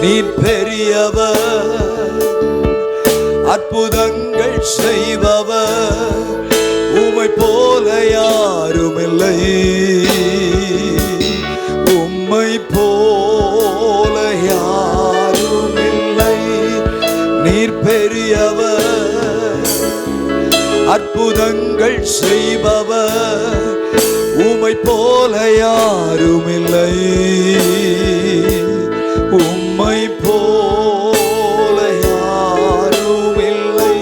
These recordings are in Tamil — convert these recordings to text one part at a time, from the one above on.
நீர் பெரியவர், அற்புதங்கள் செய்பவர், உம்மை போல யாரும் இல்லை, உம்மை போல யாரும் இல்லை. நீர் பெரியவர், அற்புதங்கள் செய்பவர், உம்மை போல யாரும் இல்லை, உம்மை போல யாரும் இல்லை.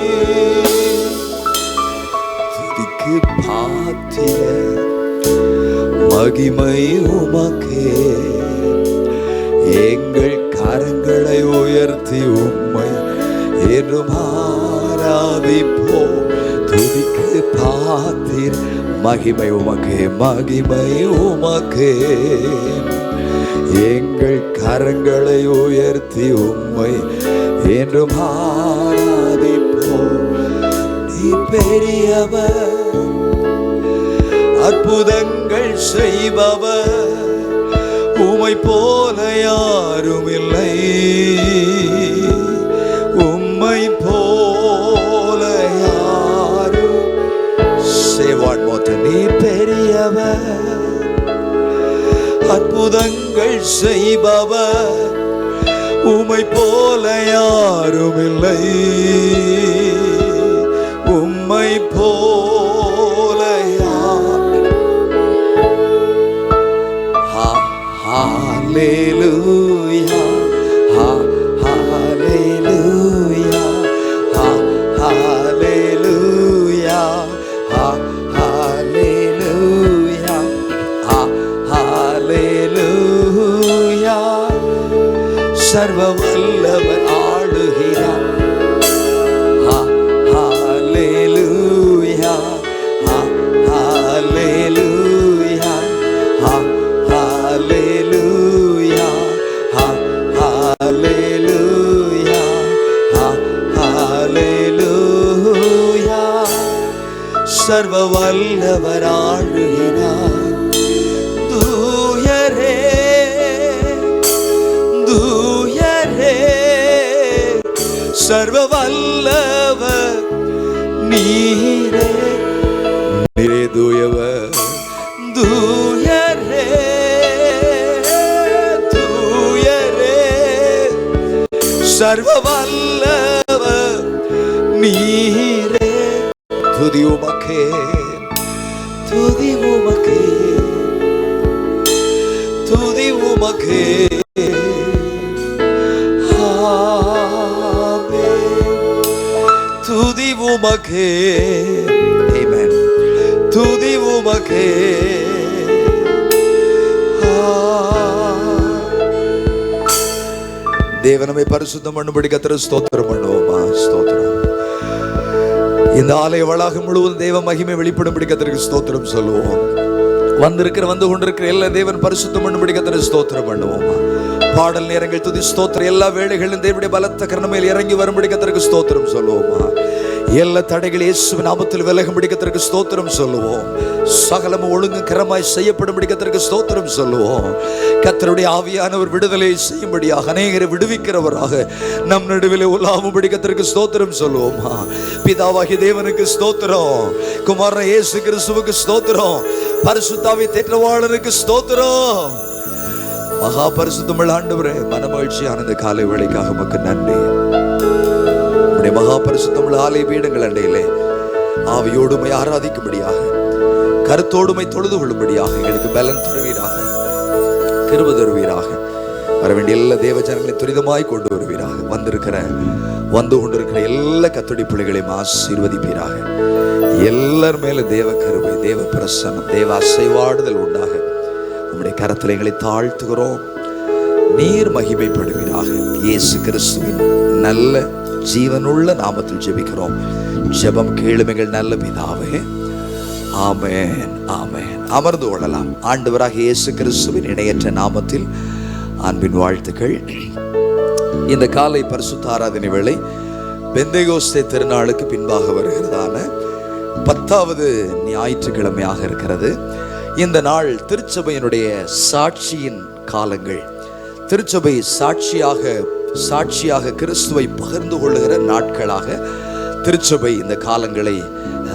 துதிக்கு பாத்திர மகிமை உமக்கே, எங்கள் கரங்களை உயர்த்தி உம்மை என்றும் ஆராதிப்போம். துதிக்கு பாத்திர மகிமை உமக்கே, மகிமை உமக்கே, எங்கள் கரங்களை உயர்த்தி உம்மை என்றும் ஆராதிப்போம். நீ பெரியவர், அற்புதங்கள் செய்பவர், உம்மை போல யாரும் இல்லை, உம்மை போல யாரும். Say one more time. நீ பெரியவர், அற்புதங்கள் செய்பவர், உம்மை போல யாரும் இல்லை, உம்மை போல யாரும். ஹalleluya, ஹalleluya, ஹalleluya, ஹalleluya, ஹalleluya. சர்வ வல்லவர் ஆளுகிறார். ஹalleluya, ஹalleluya, ஹalleluya, ஹalleluya, ஹalleluya. சர்வ வல்லவர் ஆளுகிறார். தூயரே, தூயரே, சர்வ வல்லவர் நீரே, நீரே தூயவர். தூயரே, தூயரே, சர்வ வல்லவர் நீரே. துதி உமக்கே, துதி உமக்கே, துதி உமக்கே. துதி உமக்கே, ஆமென். துதி உமக்கே. தேவனமே பரிசுத்தம் பண்ணும்படி கர்த்தருக்கு ஸ்தோத்திரம் பண்ணுவோமா? ஸ்தோத்திரம். இந்த ஆலய வளாகம் முழுவதும் தேவ மகிமை வெளிப்படும்படி கர்த்தருக்கு ஸ்தோத்திரம் சொல்லுவோம். வந்து கொண்டிருக்கிற எல்லா தேவன் பரிசுத்தம் பண்ணும்படி கர்த்தருக்கு ஸ்தோத்திரம் பண்ணுவோமா? பாடல் நேரங்கள், துதி, ஸ்தோத்திரம் எல்லா வேளைகளிலும் தேவனுடைய பலத்த கருணையில் இறங்கி வரும்படி கர்த்தருக்கு ஸ்தோத்திரம் சொல்லுவோமா? எல்லா தடைகள் இயேசுவின் நாமத்தில் விலகும்படி கர்த்தருக்கு ஸ்தோத்திரம் சொல்லுவோம். சகலமும் ஒழுங்கு கிரமாய் செய்யப்படும்படி கர்த்தருக்கு ஸ்தோத்திரம் சொல்லுவோம். கர்த்தருடைய ஆவியானவர் விடுதலை செய்யும்படியாக, அநேகரை விடுவிக்கிறவராக நம் நடுவில் உலாவும்படி கர்த்தருக்கு ஸ்தோத்திரம் சொல்லுவோமா? பிதாவாகிய தேவனுக்கு ஸ்தோத்திரம், குமாரன் இயேசு கிறிஸ்துவுக்கு ஸ்தோத்திரம், பரிசுத்தாவி தேற்றவாளருக்கு ஸ்தோத்திரம். மகா பரிசுத்தமுள்ள ஆண்டவரே, மனமகிழ்ச்சியான இந்த காலை வேளைக்காக உமக்கு நன்றி. மகா பரிசுத்தமுள்ள ஆலய பீடங்கள் அண்டையிலே ஆவியோடுமை ஆராதிக்கும்படியாக, கருத்தோடுமை தொழுது கொள்ளும்படியாக எங்களுக்கு பலன் தருவீராக, கிருபை தருவீராக. வர வேண்டிய எல்லா தேவ ஜனங்களை துரிதமாய் கொண்டு வருவீராக. வந்து கொண்டிருக்கிற எல்லா கர்த்தருடைய பிள்ளைகளையும் ஆசீர்வதிப்பீராக. எல்லார் மேல தேவ கிருபை, தேவ பிரசன்னம், தேவ அசைவாடுதல் உண்டாக உம்முடைய கரத்தில் எங்களை தாழ்த்துகிறோம். நீர் மகிமைப்படுவீராக. இயேசு கிறிஸ்துவின் நல்ல ஜீவனுள்ள நாமத்தில் ஜெபிக்கிறோம். ஜெபம் கேளுமைகள் நல்ல பிதாவே, ஆமென், ஆமென். அமர்ந்து கொள்ளலாம். ஆண்டவராக இயேசு கிறிஸ்துவின் இணையற்ற நாமத்தில் அன்பின் வாழ்த்துக்கள். இந்த காலை பரிசுத்த ஆராதனை வேளை பெந்தேகோஸ்தே திருநாளுக்கு பின்பாக வருகிறதான 10வது ஞாயிற்றுக்கிழமையாக இருக்கிறது. இந்த நாள் திருச்சபையினுடைய சாட்சியின் காலங்கள், திருச்சபை சாட்சியாக கிறிஸ்துவை பகிர்ந்து கொள்ளுகிற நாட்களாக திருச்சபை இந்த காலங்களை